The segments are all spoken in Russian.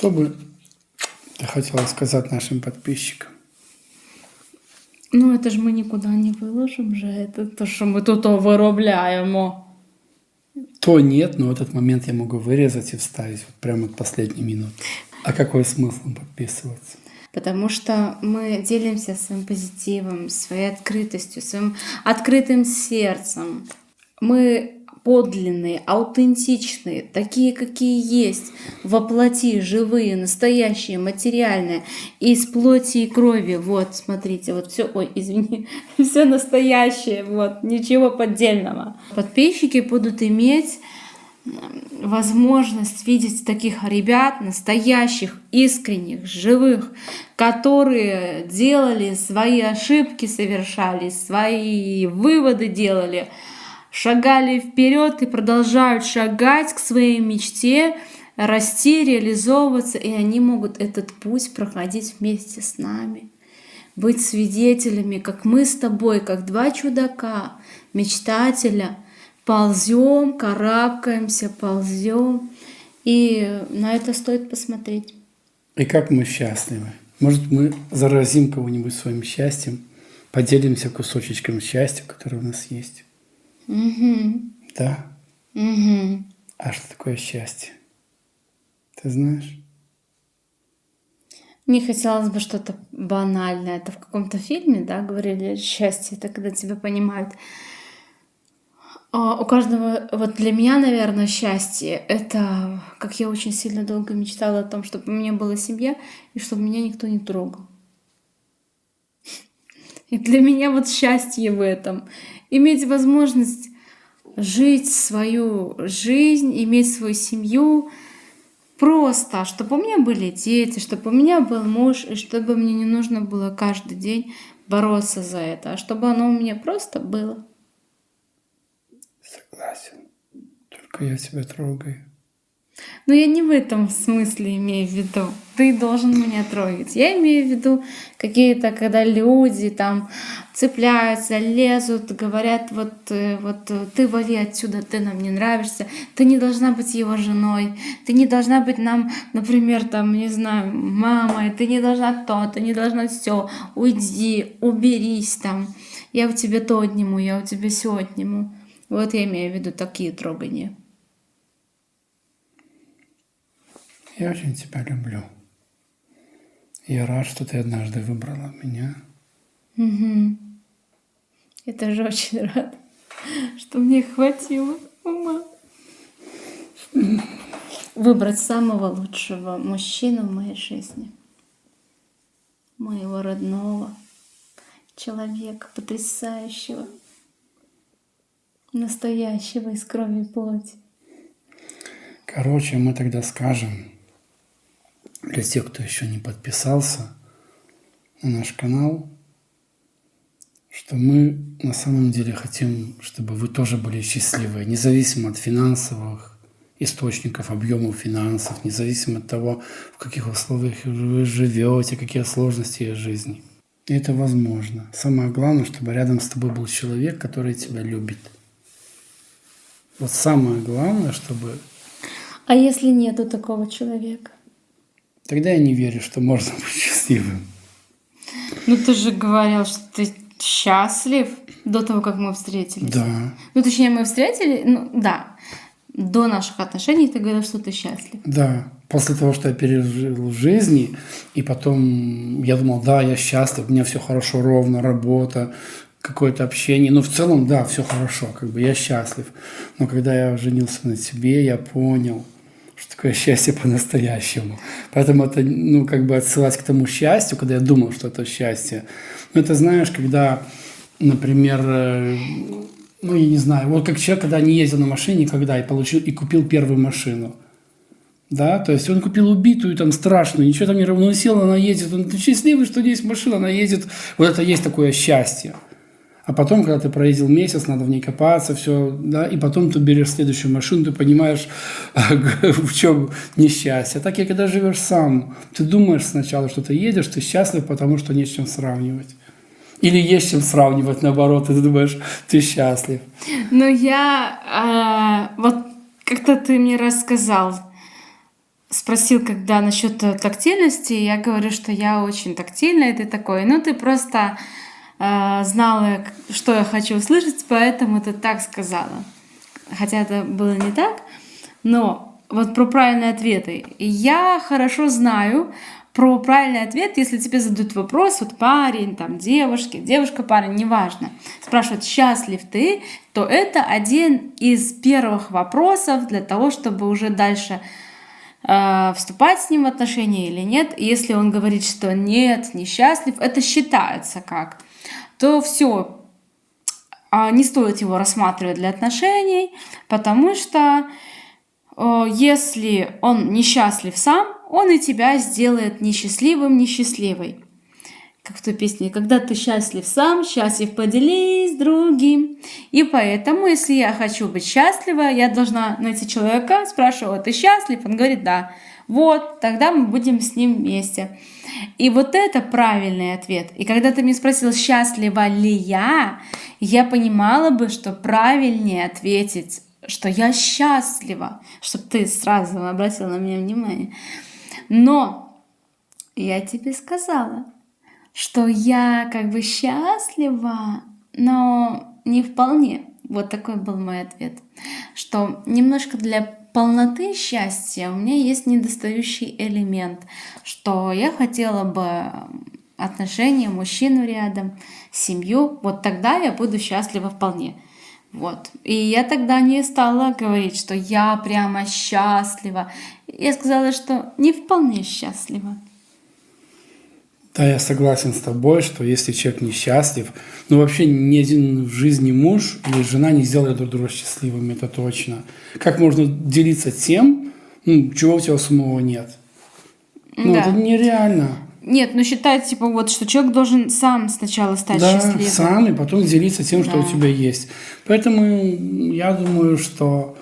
Что бы ты хотела сказать нашим подписчикам? Ну, это ж ми нікуди не виложимо же, это то, що ми тут виробляємо. То нет, но этот момент я могу вырезать и вставить вот прямо от последней минуты. А какой смысл подписываться? Потому что мы делимся своим позитивом, своей открытостью, своим открытым сердцем. Мы подлинные, аутентичные, такие, какие есть, воплоти, живые, настоящие, материальные, из плоти и крови. Вот, смотрите, вот все, ой, извини, все настоящее, вот, ничего поддельного. Подписчики будут иметь возможность видеть таких ребят, настоящих, искренних, живых, которые делали свои ошибки, совершали свои выводы, делали, шагали вперед и продолжают шагать к своей мечте, расти, реализовываться, и они могут этот путь проходить вместе с нами, быть свидетелями, как мы с тобой, как два чудака, мечтателя, ползем, карабкаемся, ползем, и на это стоит посмотреть. И как мы счастливы. Может, мы заразим кого-нибудь своим счастьем, поделимся кусочечком счастья, который у нас есть. Угу. Да? Угу. А что такое счастье? Ты знаешь? Не хотелось бы что-то банальное. Это в каком-то фильме, да, говорили, счастье — это когда тебя понимают. У каждого, вот для меня, наверное, счастье — это, как я очень сильно долго мечтала о том, чтобы у меня была семья и чтобы меня никто не трогал. И для меня вот счастье в этом. Иметь возможность жить свою жизнь, иметь свою семью, просто, чтобы у меня были дети, чтобы у меня был муж, и чтобы мне не нужно было каждый день бороться за это, а чтобы оно у меня просто было. Согласен. Только я тебя трогаю. Но я не в этом смысле имею в виду. Ты должен меня трогать. Я имею в виду какие-то, когда люди там цепляются, лезут, говорят, вот ты вали отсюда, ты нам не нравишься, ты не должна быть его женой, ты не должна быть нам, например, там, не знаю, мамой, ты не должна то, ты не должна все, уйди, уберись там, я у тебя то отниму, я у тебя все отниму. Вот я имею в виду такие трогания. Я очень тебя люблю. Я рад, что ты однажды выбрала меня. Угу. Я тоже очень рада, что мне хватило ума выбрать самого лучшего мужчину в моей жизни. Моего родного человека, потрясающего, настоящего из крови и плоти. Короче, мы тогда скажем, для тех, кто еще не подписался на наш канал, что мы на самом деле хотим, чтобы вы тоже были счастливы, независимо от финансовых источников, объемов финансов, независимо от того, в каких условиях вы живете, какие сложности есть в жизни. И это возможно. Самое главное, чтобы рядом с тобой был человек, который тебя любит. Вот самое главное, чтобы... А если нету такого человека? Тогда я не верю, что можно быть счастливым. Ну ты же говорил, что ты счастлив до того, как мы встретились. Да. Ну, точнее, мы встретились, ну, да. До наших отношений ты говорил, что ты счастлив. Да. После того, что я пережил в жизни, и потом я думал, да, я счастлив, у меня все хорошо, ровно, работа, какое-то общение. Но в целом, да, все хорошо, как бы я счастлив. Но когда я женился на тебе, я понял, что такое счастье по-настоящему. Поэтому это, ну, как бы отсылать к тому счастью, когда я думал, что это счастье. Ну, это знаешь, когда, например, ну, я не знаю, вот как человек, когда не ездил на машине никогда и получил, и купил первую машину. Да, то есть он купил убитую, там, страшную, ничего там не равносило, она едет, он счастливый, что есть машина, она едет. Вот это есть такое счастье. А потом, когда ты проездил месяц, надо в ней копаться, все, да, и потом ты берешь следующую машину, ты понимаешь, в чем несчастье. А так и когда живешь сам, ты думаешь сначала, что ты едешь, ты счастлив, потому что не с чем сравнивать. Или есть чем сравнивать, наоборот, и ты думаешь, ты счастлив. Но я, вот как-то ты мне рассказал, спросил, когда насчет тактильности, я говорю, что я очень тактильная, и ты такой, ну ты просто знала, что я хочу услышать, поэтому ты так сказала. Хотя это было не так, но вот про правильные ответы. Я хорошо знаю про правильный ответ, если тебе задают вопрос, вот парень, там, девушка, парень, неважно, спрашивают, счастлив ты, то это один из первых вопросов для того, чтобы уже дальше вступать с ним в отношения или нет. И если он говорит, что нет, несчастлив, это считается как, то все, не стоит его рассматривать для отношений, потому что если он несчастлив сам, он и тебя сделает несчастливым, несчастливой. Как в той песне, когда ты счастлив сам, счастлив поделись с другим. И поэтому, если я хочу быть счастлива, я должна найти человека, спрашиваю, ты счастлив? Он говорит, да. Вот, тогда мы будем с ним вместе. И вот это правильный ответ. И когда ты меня спросил, счастлива ли я понимала бы, что правильнее ответить, что я счастлива, чтобы ты сразу обратила на меня внимание. Но я тебе сказала, что я как бы счастлива, но не вполне. Вот такой был мой ответ. Что немножко для полноты счастья у меня есть недостающий элемент, что я хотела бы отношения, мужчину рядом, семью, вот тогда я буду счастлива вполне. Вот. И я тогда не стала говорить, что я прямо счастлива. Я сказала, что не вполне счастлива. Да, я согласен с тобой, что если человек несчастлив, ну вообще ни один в жизни муж или жена не сделали друг друга счастливыми, это точно. Как можно делиться тем, чего у тебя самого нет? Ну, Да. это нереально. Нет, ну считать, типа, вот, что человек должен сам сначала стать счастливым. Да, сам, и потом делиться тем, что Да. у тебя есть. Поэтому я думаю, что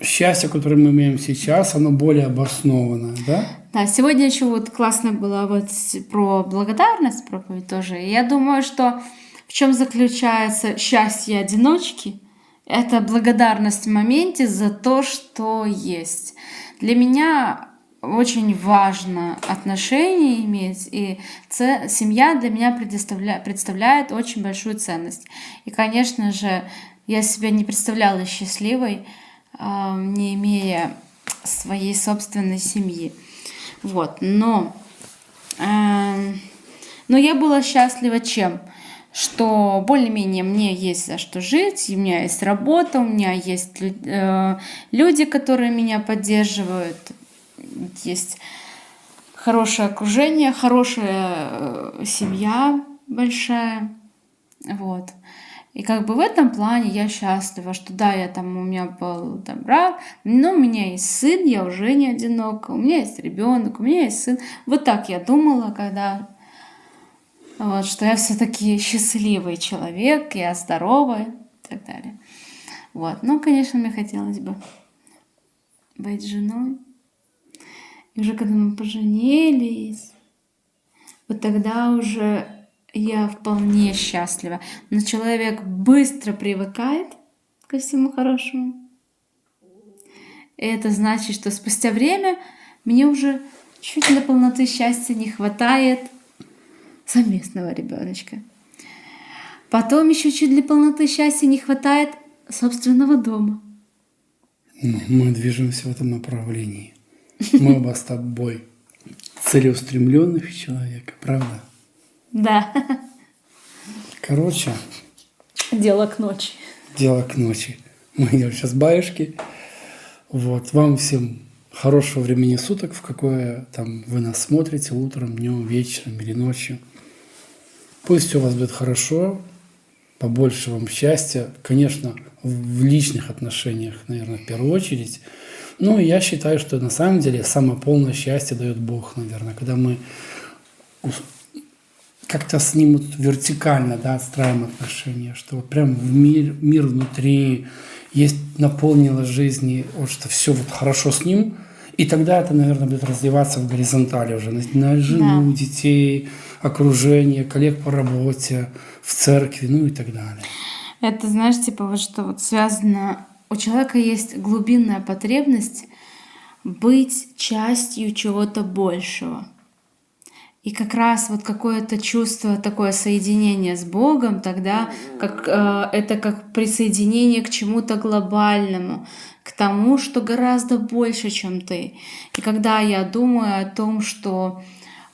счастье, которое мы имеем сейчас, оно более обоснованное, да? Да, сегодня еще вот классно было вот про благодарность проповедь тоже. И я думаю, что в чем заключается счастье одиночки, это благодарность в моменте за то, что есть. Для меня очень важно отношения иметь, и семья для меня представляет очень большую ценность. И, конечно же, я себя не представляла счастливой, не имея своей собственной семьи. Вот, но я была счастлива чем? Что более-менее мне есть за что жить, у меня есть работа, у меня есть люди, которые меня поддерживают, есть хорошее окружение, хорошая семья большая, вот. И как бы в этом плане я счастлива, что да, у меня был там брак, но у меня есть сын, я уже не одинока, у меня есть ребенок, у меня есть сын. Вот так я думала, когда вот, что я все-таки счастливый человек, я здоровая и так далее. Вот. Ну, конечно, мне хотелось бы быть женой. И уже когда мы поженились, вот тогда уже я вполне счастлива. Но человек быстро привыкает ко всему хорошему. И это значит, что спустя время мне уже чуть для полноты счастья не хватает совместного ребеночка. Потом еще чуть для полноты счастья не хватает собственного дома. Мы движемся в этом направлении. Мы оба с тобой целеустремленных человека, правда? Да. Короче. Дело к ночи. Дело к ночи. Мы идем сейчас баюшки. Вот. Вам всем хорошего времени суток, в какое там вы нас смотрите, утром, днем, вечером или ночью. Пусть все у вас будет хорошо, побольше вам счастья. Конечно, в личных отношениях, наверное, в первую очередь. Ну, я считаю, что на самом деле самое полное счастье дает Бог, наверное, когда мы как-то с ним вот вертикально, да, отстраиваем отношения, что вот прям в мир внутри есть наполнило жизни, вот что все вот хорошо с ним, и тогда это, наверное, будет развиваться в горизонтали уже на жену, детей, окружение, коллег по работе, в церкви, ну и так далее. Это, знаешь, типа вот что вот связано, у человека есть глубинная потребность быть частью чего-то большего. И как раз вот какое-то чувство, такое соединение с Богом, тогда это как присоединение к чему-то глобальному, к тому, что гораздо больше, чем ты. И когда я думаю о том, что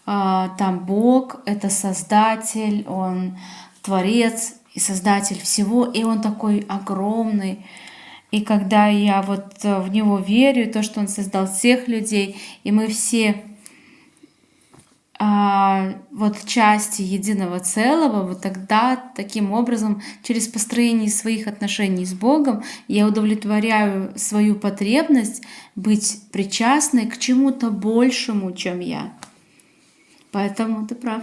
там Бог — это Создатель, Он Творец и Создатель всего, и Он такой огромный. И когда я вот в Него верю, то, что Он создал всех людей, и мы все вот части единого целого, вот тогда таким образом через построение своих отношений с Богом я удовлетворяю свою потребность быть причастной к чему-то большему, чем я. Поэтому ты прав.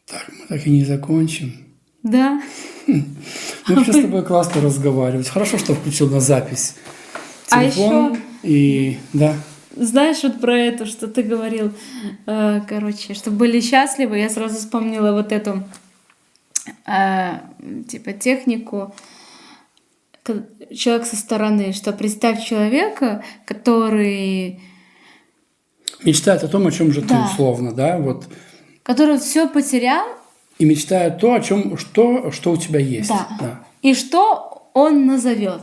Так, мы так и не закончим. Да. Мы вообще с тобой классно разговаривать. Хорошо, что включил на запись телефон. И да. Знаешь, вот про это, что ты говорил, что были счастливы, я сразу вспомнила вот эту типа технику человек со стороны, что представь человека, который мечтает о том, о чем же ты условно, да, вот. Который все потерял. И мечтает то, о чем, что у тебя есть. Да. И что он назовет.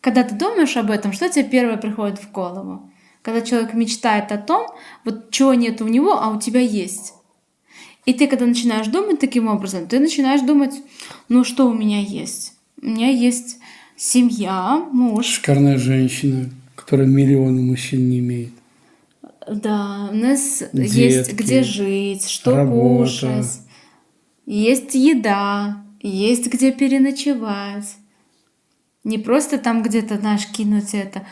Когда ты думаешь об этом, что тебе первое приходит в голову? Когда человек мечтает о том, вот чего нет у него, а у тебя есть. И ты, когда начинаешь думать таким образом, ты начинаешь думать, ну что у меня есть? У меня есть семья, муж. Шикарная женщина, которая миллионы мужчин не имеет. Да, у нас детки, есть где жить, что работа. Кушать. Есть еда, есть где переночевать. Не просто там где-то, знаешь, кинуть это.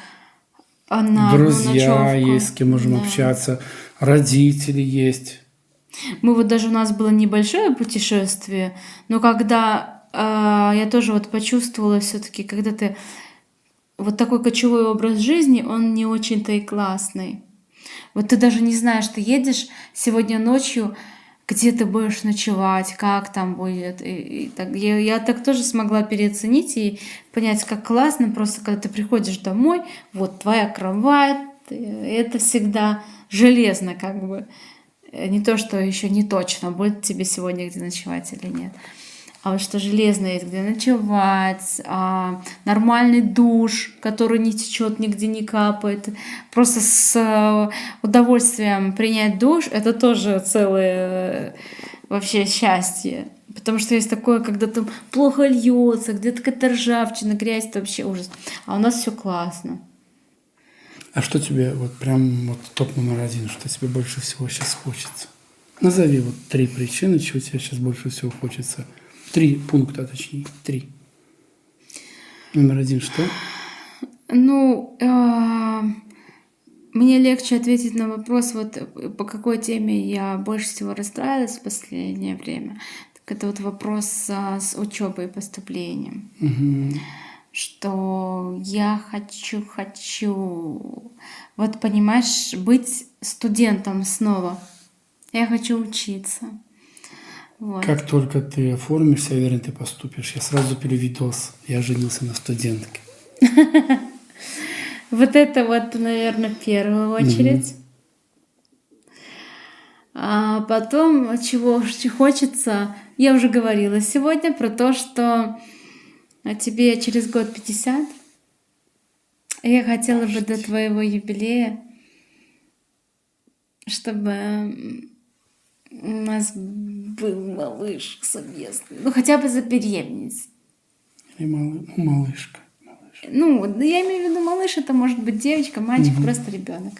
Друзья есть, с кем можем общаться, родители есть. Мы вот даже у нас было небольшое путешествие, но когда я тоже вот почувствовала все-таки, когда ты вот такой кочевой образ жизни, он не очень-то и классный. Вот ты даже не знаешь, ты едешь сегодня ночью, где ты будешь ночевать, как там будет. И так. Я так тоже смогла переоценить и понять, как классно, просто когда ты приходишь домой, вот твоя кровать, это всегда железно как бы. Не то, что еще не точно, будет тебе сегодня где ночевать или нет. А вот что железно есть, где ночевать, нормальный душ, который не течет, нигде не капает. Просто с удовольствием принять душ — это тоже целое вообще счастье. Потому что есть такое, когда там плохо льется, где-то какая-то ржавчина, грязь, это вообще ужас. А у нас все классно. А что тебе вот прям вот топ номер один, что тебе больше всего сейчас хочется? Назови вот 3 причины, чего тебе сейчас больше всего хочется. 3 пункта, точнее, 3. Номер 1 что? Ну, мне легче ответить на вопрос, вот по какой теме я больше всего расстраивалась в последнее время. Так это вот вопрос с учебой и поступлением. Угу. Что я хочу, вот понимаешь, быть студентом снова. Я хочу учиться. Вот. Как только ты оформишься, я уверен, ты поступишь. Я сразу перевидос. Я женился на студентке. Вот это вот, наверное, в первую очередь. А потом, чего хочется, я уже говорила сегодня про то, что тебе через год 50. Я хотела бы до твоего юбилея, чтобы у нас был малыш совместный. Ну, хотя бы забеременеть. Или малышка. Ну, я имею в виду малыш, это может быть девочка, мальчик, просто ребенок.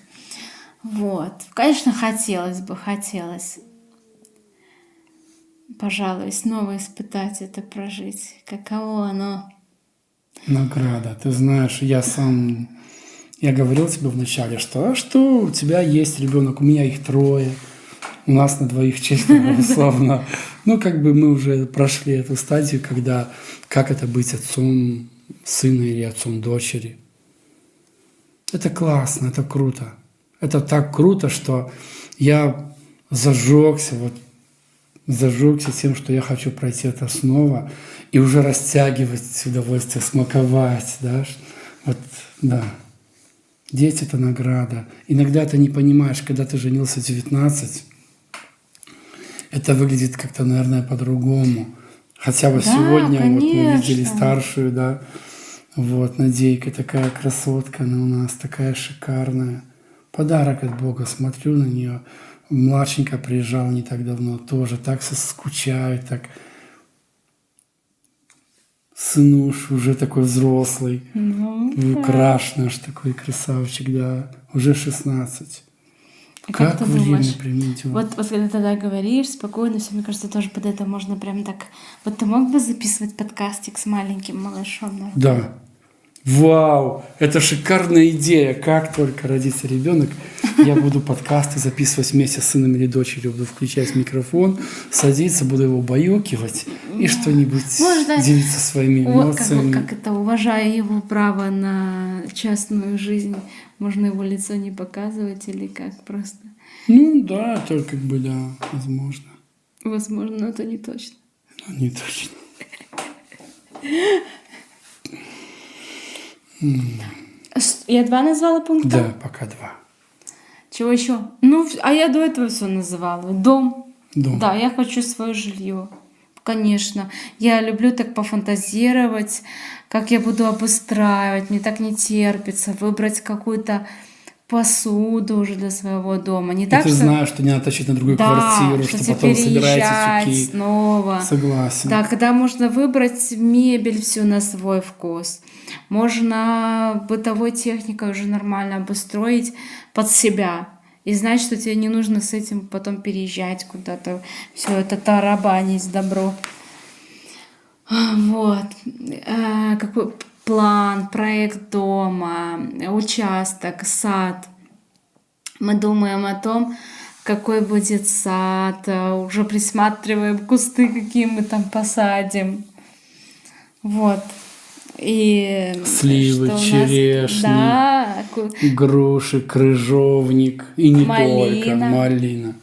Вот. Конечно, хотелось. Пожалуй, снова испытать это, прожить. Каково оно? Награда. Ты знаешь, я говорил тебе вначале, что у тебя есть ребенок, у меня их 3, у нас на 2 4, условно. Ну, как бы мы уже прошли эту стадию, когда как это быть отцом сына или отцом дочери. Это классно, это круто. Это так круто, что я зажегся тем, что я хочу пройти это снова и уже растягивать удовольствие, смаковать, да, вот, да. Дети – это награда. Иногда ты не понимаешь, когда ты женился в 19, это выглядит как-то, наверное, по-другому. Хотя вот Да, сегодня вот мы видели конечно. старшую, да, вот, Надейка, такая красотка, она у нас такая шикарная. Подарок от Бога, смотрю на нее. Младшенькая приезжала не так давно, тоже так скучает, так. Сынуш уже такой взрослый, Ну, украшенный, аж такой красавчик, да, уже 16. а как ты думаешь? придет? Вот когда ты тогда говоришь спокойно, все, мне кажется, тоже под это можно прям так. Вот ты мог бы записывать подкастик с маленьким малышом? На руках? Да. Вау, это шикарная идея. Как только родится ребенок, я буду подкасты записывать вместе с сыном или дочерью. Буду включать микрофон, садиться, буду его баюкивать и что-нибудь Можно делиться своими Вот эмоциями. как это, уважая его право на частную жизнь, можно его лицо не показывать или как просто? Ну да, это как бы, да, возможно. Возможно, но это не точно. Но не точно. Я 2 назвала пункта? Да, пока 2. Чего еще? Ну, а я до этого все называла. Дом. Дом. Да, я хочу свое жилье. Конечно. Я люблю так пофантазировать, как я буду обустраивать. Мне так не терпится выбрать какую-то посуду уже для своего дома. Не И так, ты что... знаешь, что не надо тащить на другую квартиру, что тебе потом собираете переезжать тюки. снова. Согласен. Да, когда можно выбрать мебель всю на свой вкус. Можно бытовой техникой уже нормально обустроить под себя. И знать, что тебе не нужно с этим потом переезжать куда-то, все это тарабанить добро. Вот. Какой план, проект дома, участок, сад. Мы думаем о том, какой будет сад, уже присматриваем кусты, какие мы там посадим. Вот. И Сливы, что у нас- черешни, Да, груши, крыжовник и не только Малина. малина.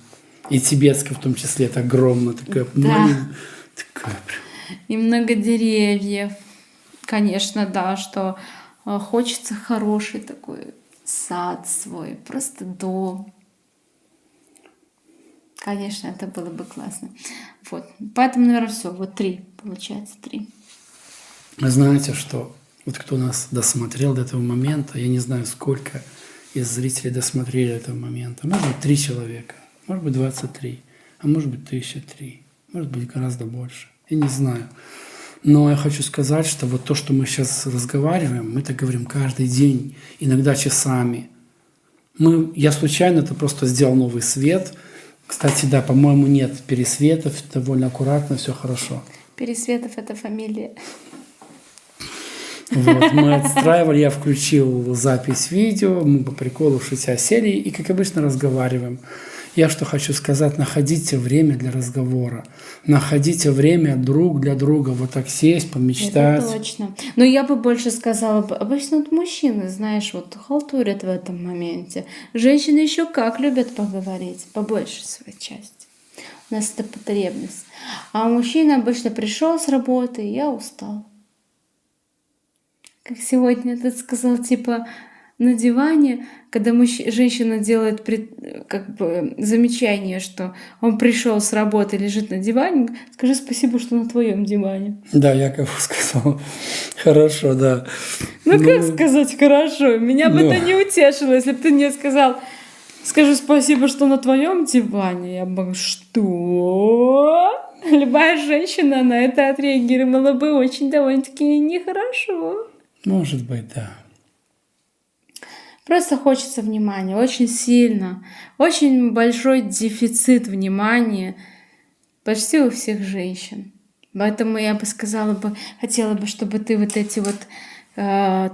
И тибетская в том числе, это огромная такая Да. малина. Такая прям. и много деревьев. Конечно, да, что хочется хороший такой сад свой, просто дом. Конечно, это было бы классно. Вот. Поэтому, наверное, все. Вот 3, получается, 3. Вы знаете, что вот кто нас досмотрел до этого момента, я не знаю, сколько из зрителей досмотрели до этого момента. Может быть, 3 человека, может быть, 23, а может быть, 1003, может быть, гораздо больше. Я не знаю. Но я хочу сказать, что вот то, что мы сейчас разговариваем, мы так говорим каждый день, иногда часами. Я случайно это просто сделал новый свет. Кстати, да, по-моему, нет пересветов, довольно аккуратно, все хорошо. Пересветов — это фамилия. Вот, мы отстраивали, я включил запись видео, мы по приколу шутя сели и, как обычно, разговариваем. Я что хочу сказать, находите время для разговора, находите время друг для друга, вот так сесть, помечтать. Это точно. Но я бы больше сказала, обычно вот мужчины, знаешь, вот халтурят в этом моменте. Женщины еще как любят поговорить, по большей своей части. У нас это потребность. А мужчина обычно пришел с работы, и я устал. Как сегодня ты сказал, типа на диване, когда женщина делает как бы замечание, что он пришел с работы, лежит на диване, скажи спасибо, что на твоем диване. Да, Яков сказал. Хорошо, да. Как сказать хорошо? Меня бы это не утешило, если бы ты мне сказал, скажи спасибо, что на твоем диване. Я бы, что? Любая женщина на это отреагировала бы очень довольно-таки нехорошо. Может быть, да. Просто хочется внимания, очень сильно. Очень большой дефицит внимания почти у всех женщин. Поэтому я бы сказала бы, хотела бы, чтобы ты вот эти вот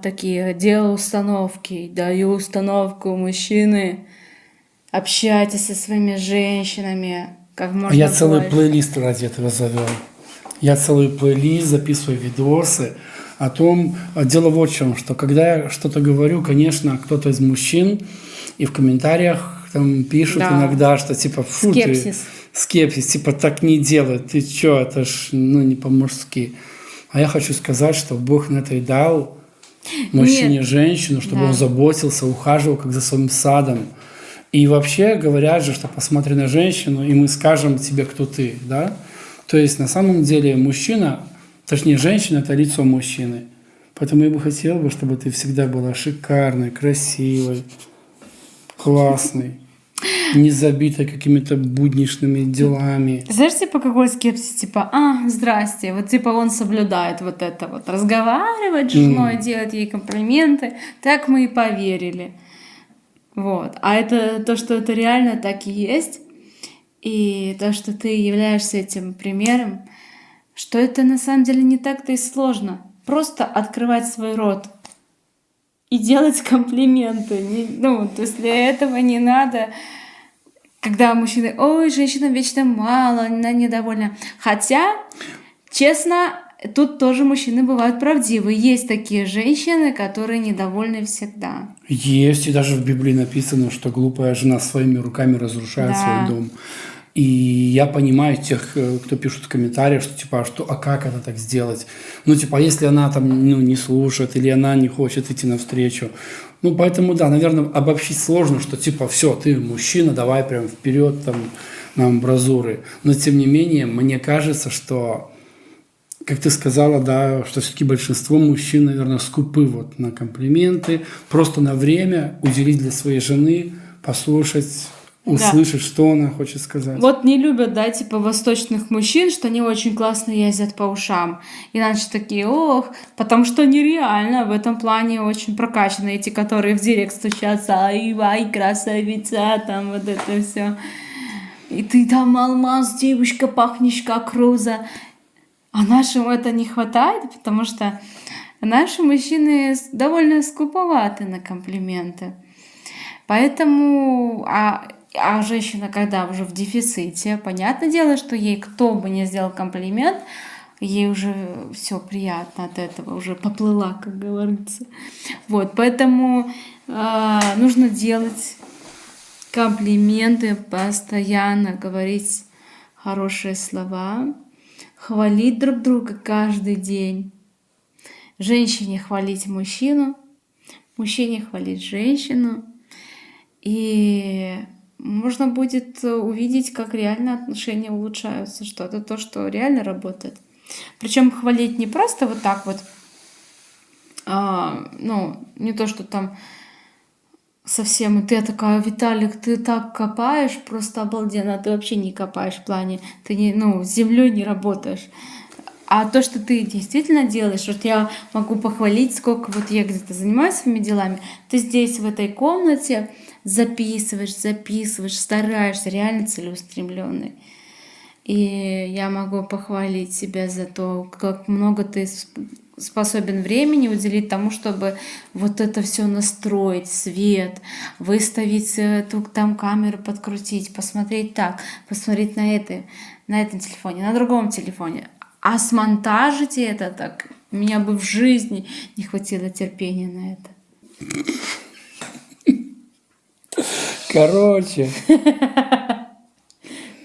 такие делал установки, даю установку мужчины, общайтесь со своими женщинами как можно Я целый больше. плейлист ради этого завел. Я целый плейлист записываю видосы о том, дело вот в чем, что когда я что-то говорю, конечно, кто-то из мужчин и в комментариях там пишут Да. иногда, что типа фу, скепсис, типа так не делай, ты чё, это ж не по-мужски. А я хочу сказать, что Бог на это и дал Мужчине Нет. женщину, чтобы он Да. заботился, ухаживал как за своим садом. И вообще говорят же, что посмотри на женщину, и мы скажем тебе, кто ты, да? То есть на самом деле мужчина, точнее женщина – это лицо мужчины. Поэтому я бы хотел, чтобы ты всегда была шикарной, красивой, классной, не забитой какими-то будничными делами. Знаешь, типа, какой скепсис? Типа, здрасте, вот типа он соблюдает вот это вот, разговаривать с женой, делать ей комплименты, так мы и поверили. Вот. А это то, что это реально так и есть, и то, что ты являешься этим примером, что это на самом деле не так-то и сложно. Просто открывать свой рот и делать комплименты. То есть для этого не надо, когда мужчины, ой, женщинам вечно мало, она недовольна. Хотя, честно, тут тоже мужчины бывают правдивы. Есть такие женщины, которые недовольны всегда. Есть, и даже в Библии написано, что глупая жена своими руками разрушает Да. свой дом. И я понимаю тех, кто пишут в комментариях, что типа, а как это так сделать? Ну, типа, если она там не слушает, или она не хочет идти навстречу. Ну, поэтому, да, наверное, обобщить сложно, что типа, все, ты мужчина, давай прям вперед там на амбразуры. Но, тем не менее, мне кажется, что, как ты сказала, да, что все-таки большинство мужчин, наверное, скупы вот на комплименты, просто на время уделить для своей жены, послушать, услышать, что она хочет сказать. Вот не любят, да, типа восточных мужчин, что они очень классно ездят по ушам. Иначе такие, потому что они реально в этом плане очень прокачаны. Эти, которые в директ стучатся, ай, красавица, там вот это все. И ты там алмаз, девушка, пахнешь как роза. А нашим это не хватает, потому что наши мужчины довольно скуповаты на комплименты. Поэтому, а женщина, когда уже в дефиците, понятное дело, что ей кто бы ни сделал комплимент, ей уже все приятно от этого, уже поплыла, как говорится. Вот, поэтому нужно делать комплименты, постоянно говорить хорошие слова, хвалить друг друга каждый день. Женщине хвалить мужчину, мужчине хвалить женщину. И можно будет увидеть, как реально отношения улучшаются, что это то, что реально работает. Причем хвалить не просто вот так вот, не то, что там совсем, и ты такая, Виталик, ты так копаешь, просто обалденно, а ты вообще не копаешь в плане, ты с землей не работаешь. А то, что ты действительно делаешь, вот я могу похвалить, сколько вот я где-то занимаюсь своими делами, ты здесь, в этой комнате, записываешь, стараешься, реально целеустремленный. И я могу похвалить себя за то, как много ты способен времени уделить тому, чтобы вот это все настроить, свет, выставить эту там камеру, подкрутить, посмотреть так, посмотреть на этом телефоне, на другом телефоне. А смонтажить это так, у меня бы в жизни не хватило терпения на это. Короче.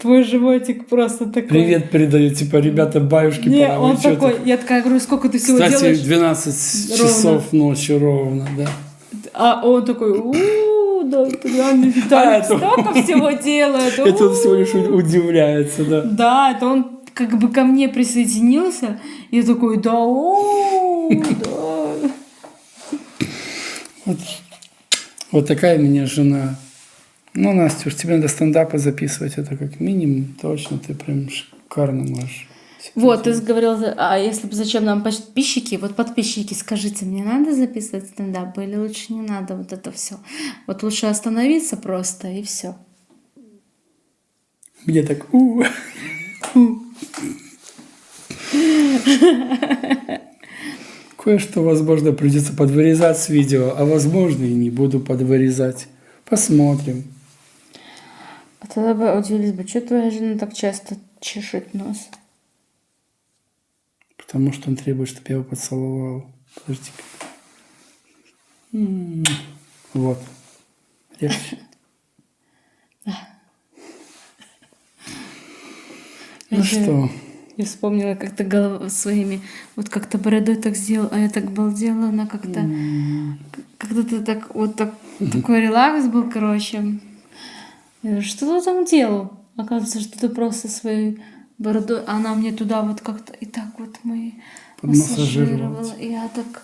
Твой животик просто такой. Привет передаю, типа, ребята, баюшки. Не, он такой, я такая говорю, сколько ты всего делаешь? делаешь? Кстати, 12 часов ночи ровно, да. А он такой, да, это реально Виталик столько всего делает. Это он всего лишь удивляется, да. Да, это он как бы ко мне присоединился, и я такой, да. Вот такая у меня жена. Ну, Настя, уж тебе надо стендапы записывать, это как минимум, точно, ты прям шикарно можешь. Вот, ты говорил, а если бы зачем нам подписчики, вот подписчики, скажите, мне надо записывать стендапы или лучше не надо вот это все? Вот лучше остановиться просто и все. Мне так, Кое-что, возможно, придется подвырезать с видео, а возможно, и не буду подвырезать. Посмотрим. А тогда бы удивились бы, что твоя жена так часто чешет нос? Потому что он требует, чтобы я его поцеловал. Подожди-ка. Вот. Легче. Ну что, Я вспомнила, как ты своими, вот как-то бородой так сделал, а я так балдела, она как-то, когда ты так, вот так, такой релакс был, короче. Я говорю, что ты там делал? Оказывается, что ты просто своей бородой, а она мне туда вот как-то и так вот мы массажировала. И я так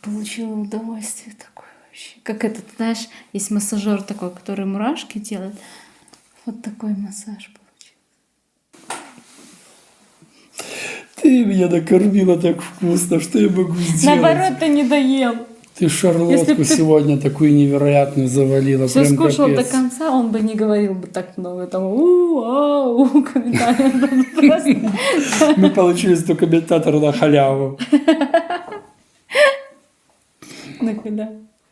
получила удовольствие такое вообще. Как этот, знаешь, есть массажер такой, который мурашки делает. Вот такой массаж получился. Ты меня накормила так вкусно, что я могу сделать? Наоборот, ты не доел. Ты шарлотку Если б ты сегодня такую невероятную завалила. все Прям скушал капец. до конца, он бы не говорил бы так много. Там у-ау, комментариев. Просто. Мы получили 100 комментаторов на халяву. Нахуя.